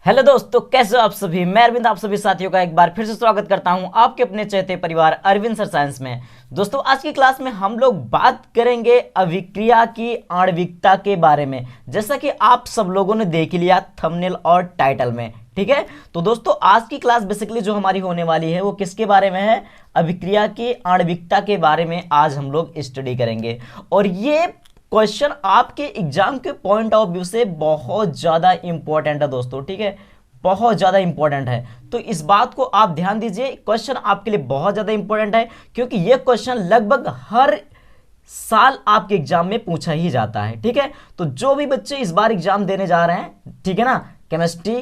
Hello दोस्तों, कैसे हो आप सभी। मैं अरविंद आप सभी साथियों का एक बार फिर से स्वागत करता हूं आपके अपने चहेते परिवार अरविंद सर साइंस में। दोस्तों, आज की क्लास में हम लोग बात करेंगे अभिक्रिया की आणविकता के बारे में, जैसा कि आप सब लोगों ने देख लिया थंबनेल और टाइटल में। ठीक है, तो दोस्तों आज की क्लास बेसिकली जो हमारी होने वाली है वो किसके बारे में है? अभिक्रिया की आणविकता के बारे में आज हम लोग स्टडी करेंगे। और ये क्वेश्चन आपके एग्जाम के पॉइंट ऑफ व्यू से बहुत ज्यादा इंपॉर्टेंट है दोस्तों। ठीक है, बहुत ज्यादा इंपॉर्टेंट है, तो इस बात को आप ध्यान दीजिए। क्वेश्चन आपके लिए बहुत ज्यादा इंपॉर्टेंट है क्योंकि यह क्वेश्चन लगभग हर साल आपके एग्जाम में पूछा ही जाता है। ठीक है, तो जो भी बच्चे इस बार एग्जाम देने जा रहे हैं, ठीक है ना, केमिस्ट्री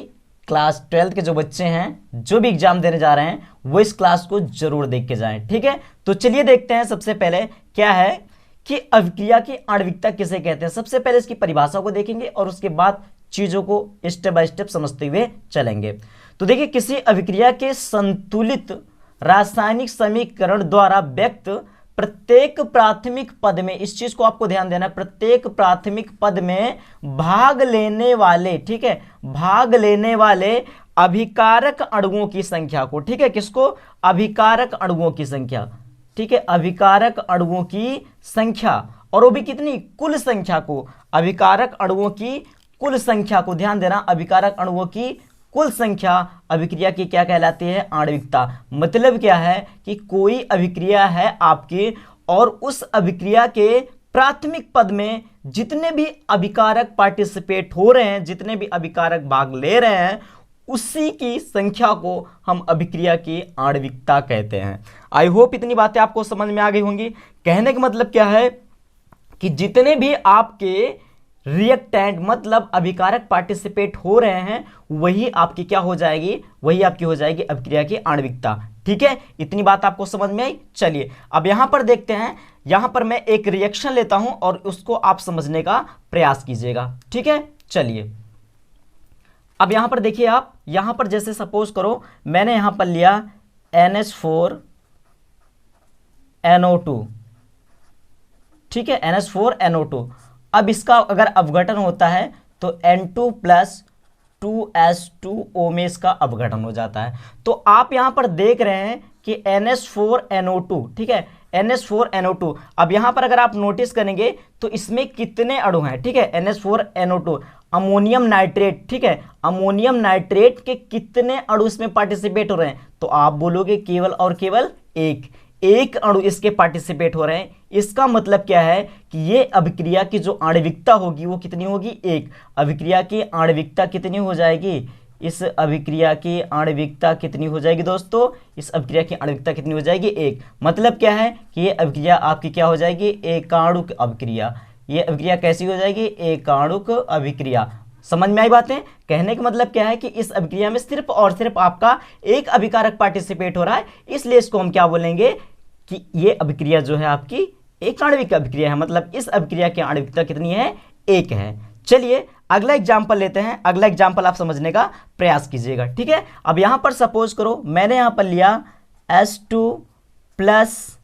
क्लास 12 के जो बच्चे हैं जो भी एग्जाम देने जा रहे हैं वो इस क्लास को जरूर देख के जाएं। ठीक है, तो चलिए देखते हैं सबसे पहले क्या है कि अभिक्रिया की आणविकता किसे कहते हैं। सबसे पहले इसकी परिभाषा को देखेंगे और उसके बाद चीजों को स्टेप बाय स्टेप समझते हुए चलेंगे। तो देखिए, किसी अभिक्रिया के संतुलित रासायनिक समीकरण द्वारा व्यक्त प्रत्येक प्राथमिक पद में, इस चीज को आपको ध्यान देना, प्रत्येक प्राथमिक पद में भाग लेने वाले, ठीक है, भाग लेने वाले अभिकारक अणुओं की संख्या को, ठीक है, किसको? अभिकारक अणुओं की संख्या। ठीक है, अभिकारक अणुओं की संख्या, और वो भी कितनी? कुल संख्या को, अभिकारक अणुओं की कुल संख्या को ध्यान देना, अभिकारक अणुओं की कुल संख्या अभिक्रिया की क्या कहलाती है? आणविकता। मतलब क्या है कि कोई अभिक्रिया है आपकी और उस अभिक्रिया के प्राथमिक पद में जितने भी अभिकारक पार्टिसिपेट हो रहे हैं, जितने भी अभिकारक भाग ले रहे हैं, उसी की संख्या को हम अभिक्रिया की आणविकता कहते हैं। आई होप इतनी बातें आपको समझ में आ गई होंगी। कहने का मतलब क्या है कि जितने भी आपके रिएक्टेंट मतलब अभिकारक पार्टिसिपेट हो रहे हैं, वही आपकी क्या हो जाएगी? वही आपकी हो जाएगी अभिक्रिया की आणविकता। ठीक है, इतनी बात आपको समझ में आई। चलिए अब यहां पर देखते हैं, यहां पर मैं एक रिएक्शन लेता हूं और उसको आप समझने का प्रयास कीजिएगा। ठीक है, चलिए अब यहां पर देखिए, आप यहां पर जैसे सपोज करो मैंने यहां पर लिया NH4NO2, ठीक है, NH4NO2। अब इसका अगर अपघटन होता है तो N2 प्लस 2S2O में इसका अपघटन हो जाता है। तो आप यहां पर देख रहे हैं कि NH4NO2, ठीक है, NH4NO2। अब यहां पर अगर आप नोटिस करेंगे तो इसमें कितने अणु हैं? ठीक है, NH4NO2 अमोनियम नाइट्रेट, ठीक है, अमोनियम नाइट्रेट के कितने अणु इसमें पार्टिसिपेट हो रहे हैं? तो आप बोलोगे केवल और केवल एक अणु इसके पार्टिसिपेट हो रहे हैं। इसका मतलब क्या है कि ये अभिक्रिया की जो आणविकता होगी वो कितनी होगी? एक। अभिक्रिया की आणविकता कितनी हो जाएगी? इस अभिक्रिया की आणविकता कितनी हो जाएगी दोस्तों? इस अभिक्रिया की आणविकता कितनी हो जाएगी? एक। मतलब क्या है कि ये अभिक्रिया आपकी क्या हो जाएगी? एकाणुक अभिक्रिया। ये अभिक्रिया कैसी हो जाएगी? एकाणुक अभिक्रिया। समझ में आई बातें? कहने का मतलब क्या है कि इस अभिक्रिया में सिर्फ और सिर्फ आपका एक अभिकारक पार्टिसिपेट हो रहा है, इसलिए इसको हम क्या बोलेंगे कि ये अभिक्रिया जो है आपकी एक आणविक अभिक्रिया है। मतलब इस अभिक्रिया की आणविकता कितनी है? एक है। चलिए अगला एग्जांपल लेते हैं। अगला एग्जांपल आप समझने का प्रयास कीजिएगा। ठीक है, अब यहां पर सपोज करो मैंने यहां पर लिया S2 प्लस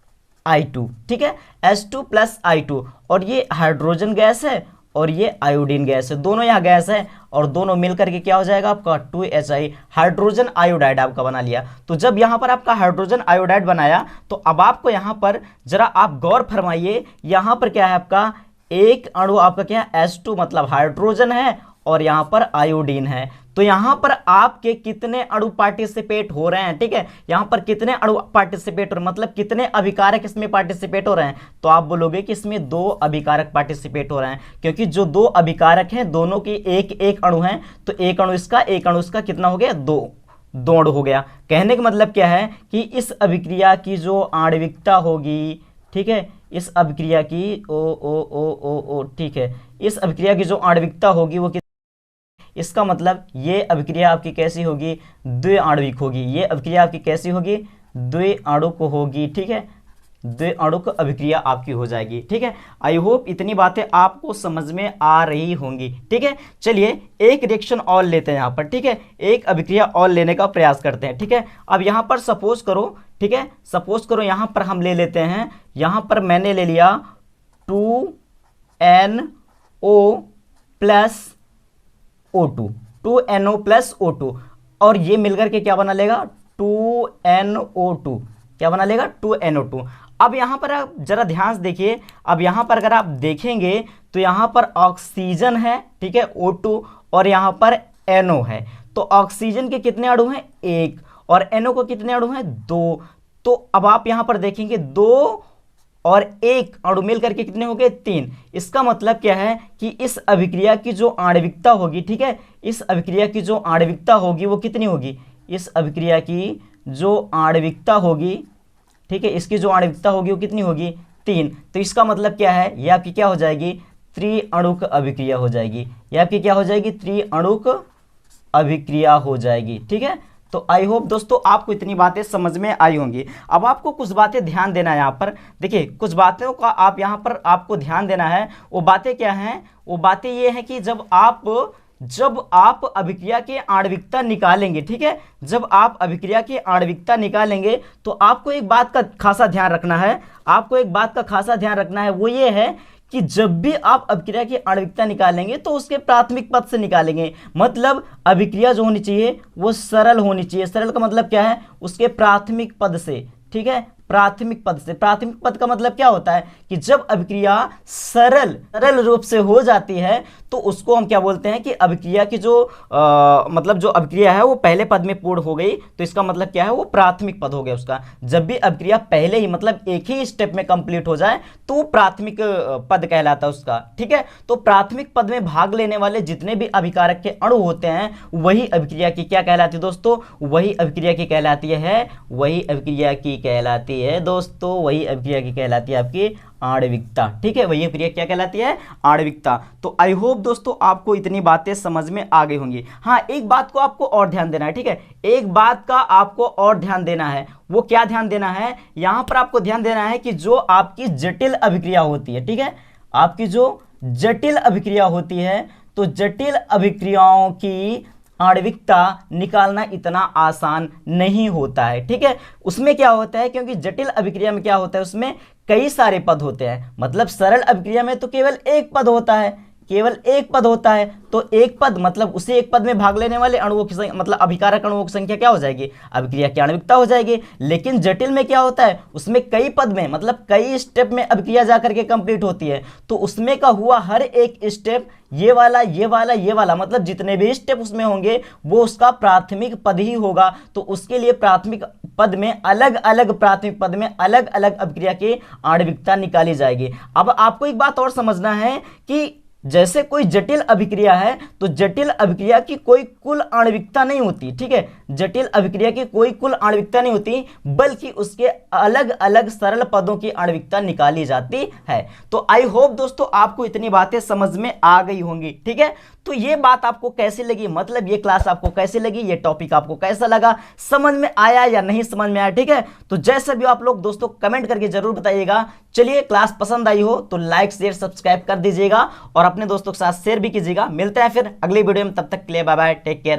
I2, ठीक है, S2 प्लस I2, और ये हाइड्रोजन गैस है और ये आयोडीन गैस है, दोनों यहाँ गैस है और दोनों मिलकर के क्या हो जाएगा आपका? 2HI, हाइड्रोजन आयोडाइड आपका बना लिया। तो जब यहाँ पर आपका हाइड्रोजन आयोडाइड बनाया तो अब आपको यहाँ पर जरा आप गौर फरमाइए, यहाँ पर क्या है आपका? एक अणु आपका क्या है? S2 मतलब हाइड्रोजन है और यहाँ पर आयोडीन है। तो यहाँ पर आपके कितने अणु पार्टिसिपेट हो रहे हैं? ठीक है, यहाँ पर कितने अणु पार्टिसिपेट हो रहे हैं, मतलब कितने अभिकारक इसमें पार्टिसिपेट हो रहे हैं? तो आप बोलोगे कि इसमें 2 अभिकारक पार्टिसिपेट हो रहे हैं, क्योंकि जो 2 अभिकारक हैं दोनों की एक अणु है, तो एक अणु इसका कितना हो गया? 2 अणु हो गया। कहने का मतलब क्या है कि इस अभिक्रिया की जो आणविकता होगी, ठीक है, इस अभिक्रिया की ओ, ठीक है, इस अभिक्रिया की जो आणविकता होगी वो इसका मतलब ये अभिक्रिया आपकी कैसी होगी? द्विआण्विक होगी। ये अभिक्रिया आपकी कैसी होगी? द्विआणुक होगी। ठीक है, द्विआणुक अभिक्रिया आपकी हो जाएगी। ठीक है, आई होप इतनी बातें आपको समझ में आ रही होंगी। ठीक है, चलिए एक रिएक्शन और लेते हैं यहाँ पर। ठीक है, एक अभिक्रिया और लेने का प्रयास करते हैं। ठीक है, अब यहाँ पर सपोज करो, ठीक है, सपोज करो यहाँ पर हम ले लेते हैं, यहाँ पर मैंने ले लिया 2NO plus O2, 2NO plus O2, और ये मिलकर के क्या बना लेगा 2NO2, क्या बना लेगा 2NO2। अब यहां पर आप जरा ध्यान से देखिए, अब यहां पर अगर आप देखेंगे तो यहां पर ऑक्सीजन है, ठीक है O2, और यहां पर NO है। तो ऑक्सीजन के कितने अणु हैं 1, और NO को कितने अणु हैं 2। तो अब आप यहां पर देखेंगे 2 और 1 अणु मिल करके कितने हो गए 3। इसका मतलब क्या है कि इस अभिक्रिया की जो आणविकता होगी, ठीक है, इस अभिक्रिया की जो आणविकता होगी वो कितनी होगी, इस अभिक्रिया की जो आणविकता होगी, ठीक है, इसकी जो आणविकता होगी वो कितनी होगी 3। तो इसका मतलब क्या है, ये आपकी क्या हो जाएगी त्रिअणुक अभिक्रिया हो जाएगी, ये आपकी क्या हो जाएगी त्रिअणुक अभिक्रिया हो जाएगी, ठीक है। तो आई होप दोस्तों आपको इतनी बातें समझ में आई होंगी। अब आपको कुछ बातें ध्यान देना है यहाँ पर, देखिए कुछ बातों का आप यहाँ पर आपको ध्यान देना है। वो बातें क्या हैं, वो बातें ये हैं कि जब आप अभिक्रिया की आणविकता निकालेंगे, ठीक है, जब आप अभिक्रिया की आणविकता निकालेंगे तो आपको एक बात का खासा ध्यान रखना है, आपको एक बात का खासा ध्यान रखना है, वो ये है कि जब भी आप अभिक्रिया की आणविकता निकालेंगे तो उसके प्राथमिक पद से निकालेंगे। मतलब अभिक्रिया जो होनी चाहिए वो सरल होनी चाहिए। सरल का मतलब क्या है, उसके प्राथमिक पद से, ठीक है, प्राथमिक पद से। प्राथमिक पद का मतलब क्या होता है कि जब अभिक्रिया सरल रूप से हो जाती है तो उसको हम क्या बोलते हैं कि अभिक्रिया की जो मतलब जो अभिक्रिया है वो पहले पद में पूर्ण हो गई, तो इसका मतलब क्या है वो प्राथमिक पद हो गया उसका। जब भी अभिक्रिया पहले ही मतलब एक ही स्टेप में कंप्लीट हो जाए तो वो प्राथमिक पद कहलाता है उसका, ठीक है। तो प्राथमिक पद में भाग लेने वाले जितने भी अभिकारक के अणु होते हैं वही अभिक्रिया की क्या कहलाती है दोस्तों, वही अभिक्रिया की कहलाती है, वही अभिक्रिया की कहलाती है दोस्तों, वही अभिक्रिया की कहलाती है आपकी आणविकता, ठीक है, वही अभिक्रिया क्या कहलाती है आणविकता। तो आई होप दोस्तों आपको इतनी बातें समझ में आ गई होंगी। हाँ, एक बात को आपको और ध्यान देना है, ठीक है, एक बात का आपको और ध्यान देना है। वो क्या ध्यान देना है, यहां पर आपको ध्यान देना है कि जो आपकी जटिल अभिक्रिया होती है, ठीक है, आपकी जो जटिल अभिक्रिया होती है तो जटिल अभिक्रियाओं की आणविकता निकालना इतना आसान नहीं होता है, ठीक है। उसमें क्या होता है, क्योंकि जटिल अभिक्रिया में क्या होता है, उसमें कई सारे पद होते हैं। मतलब सरल अभिक्रिया में तो केवल एक पद होता है, केवल एक पद होता है। तो एक पद मतलब उसी एक पद में भाग लेने वाले अणुओं की मतलब अभिकारक अणुओं की संख्या क्या हो जाएगी, अभिक्रिया की आणविकता हो जाएगी। लेकिन जटिल में क्या होता है, उसमें कई पद में मतलब कई स्टेप में अभिक्रिया जाकर के कंप्लीट होती है। तो उसमें का हुआ हर एक स्टेप, ये वाला ये वाला ये वाला, मतलब जितने भी स्टेप उसमें होंगे वो उसका प्राथमिक पद ही होगा। तो उसके लिए प्राथमिक पद में अलग अलग प्राथमिक पद में अलग अलग अभिक्रिया की आणविकता निकाली जाएगी। अब आपको एक बात और समझना है कि जैसे कोई जटिल अभिक्रिया है तो जटिल अभिक्रिया की कोई कुल आणविकता नहीं होती, ठीक है, जटिल अभिक्रिया की कोई कुल आणविकता नहीं होती, बल्कि उसके अलग अलग सरल पदों की आणविकता निकाली जाती है। तो आई होप दोस्तों आपको इतनी बातें समझ में आ गई होंगी, ठीक है। तो ये बात आपको कैसी लगी, मतलब ये क्लास आपको कैसी लगी, ये टॉपिक आपको कैसा लगा, समझ में आया या नहीं समझ में आया, ठीक है। तो जैसे भी आप लोग दोस्तों कमेंट करके जरूर बताइएगा। चलिए, क्लास पसंद आई हो तो लाइक शेयर सब्सक्राइब कर दीजिएगा और अपने दोस्तों के साथ शेयर भी कीजिएगा। मिलते हैं फिर अगली वीडियो में, तब तक के लिए बाय बाय, टेक केयर,